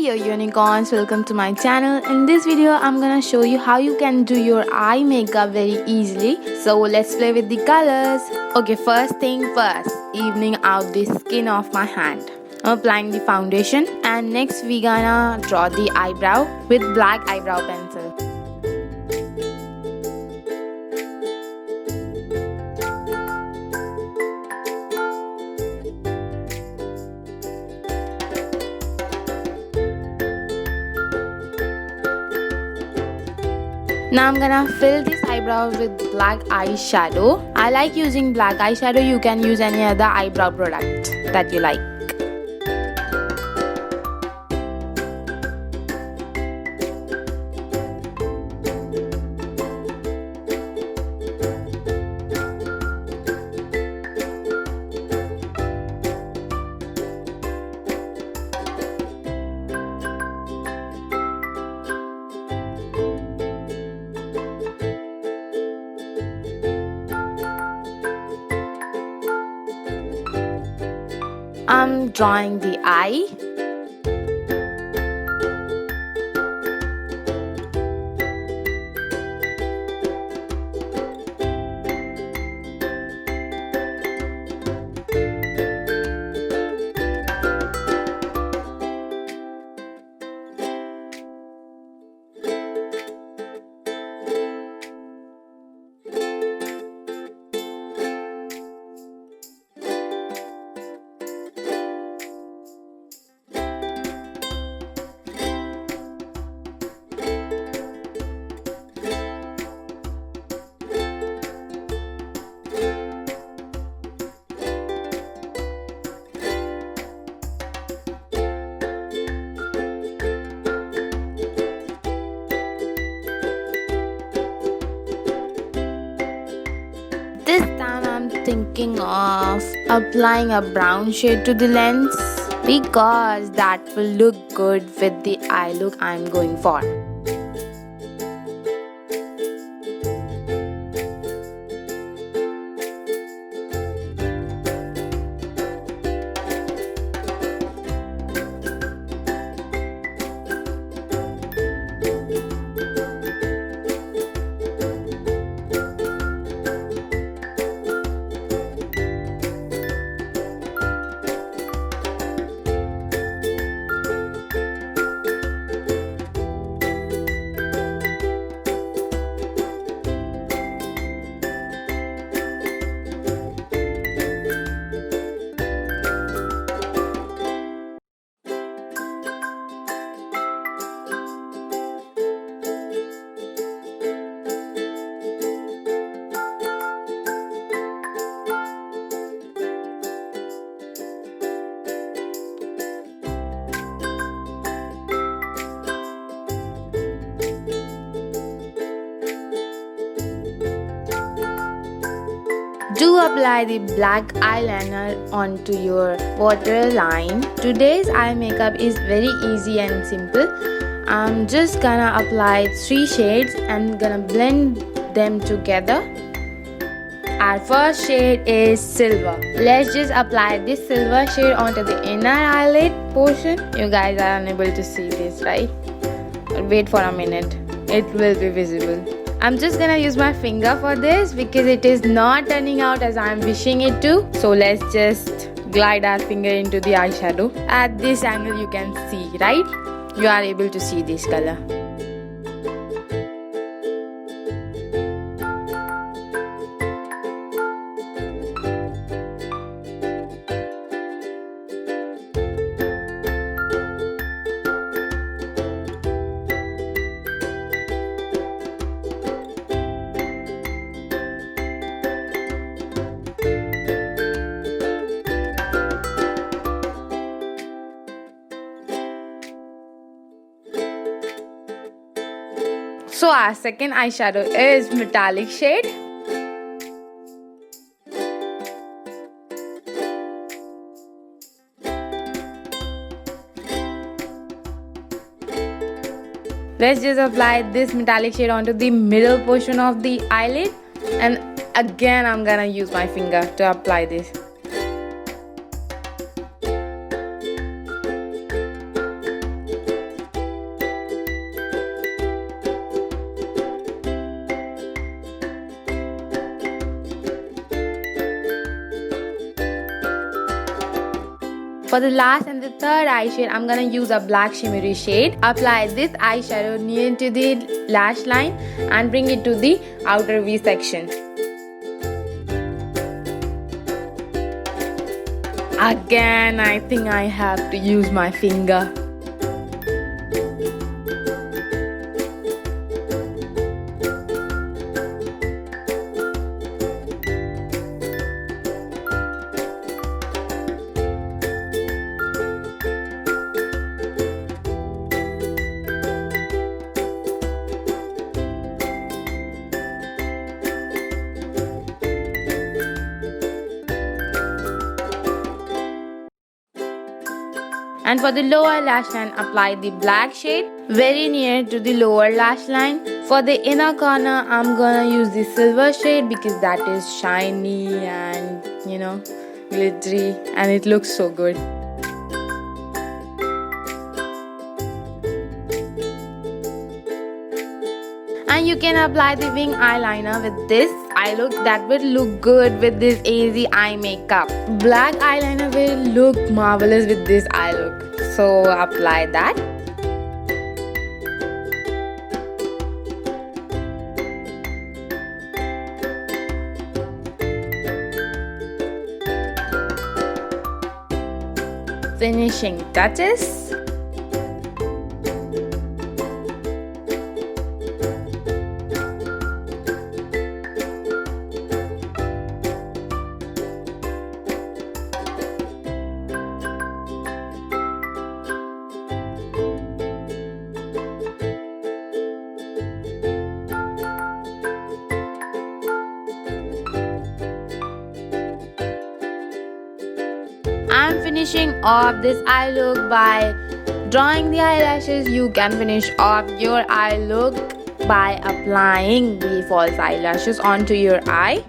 Yo unicorns, welcome to my channel. In this video I'm gonna show you how you can do your eye makeup very easily. So let's play with the colors. Okay, first thing first, evening out the skin of my hand. I'm applying the foundation and next we gonna draw the eyebrow with black eyebrow pencil. Now I'm gonna fill this eyebrow with black eyeshadow. I like using black eyeshadow. You can use any other eyebrow product that you like. I'm drawing the eye. This time I'm thinking of applying a brown shade to the lens because that will look good with the eye look I'm going for. Do apply the black eyeliner onto your waterline. Today's eye makeup is very easy and simple. I'm just gonna apply 3 shades and gonna blend them together. Our first shade is silver. Let's just apply this silver shade onto the inner eyelid portion. You guys are unable to see this, right? Wait for a minute. It will be visible. I'm just gonna use my finger for this because it is not turning out as I'm wishing it to. So let's just glide our finger into the eyeshadow. At this angle you can see, right? You are able to see this color. So our second eyeshadow is metallic shade. Let's just apply this metallic shade onto the middle portion of the eyelid, and again I'm gonna use my finger to apply this. For the last and the third eye shade, I'm gonna use a black shimmery shade. Apply this eyeshadow near to the lash line and bring it to the outer V section. Again, I think I have to use my finger. And for the lower lash line, apply the black shade very near to the lower lash line. For the inner corner, I'm gonna use the silver shade because that is shiny and glittery, and it looks so good. And you can apply the wing eyeliner with this eye look. That will look good with this easy eye makeup. Black eyeliner will look marvelous with this eye look. So apply that. Finishing touches. I'm finishing off this eye look by drawing the eyelashes. You can finish off your eye look by applying the false eyelashes onto your eye.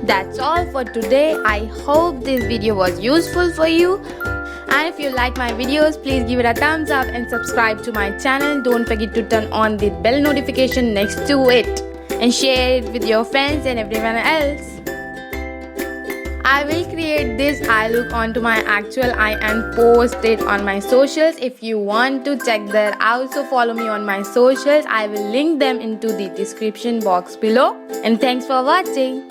That's all for today. I hope this video was useful for you. And if you like my videos, please give it a thumbs up and subscribe to my channel. Don't forget to turn on the bell notification next to it and share it with your friends and everyone else. I will create this eye look onto my actual eye and post it on my socials. If you want to check that out, so follow me on my socials. I will link them into the description box below. And thanks for watching.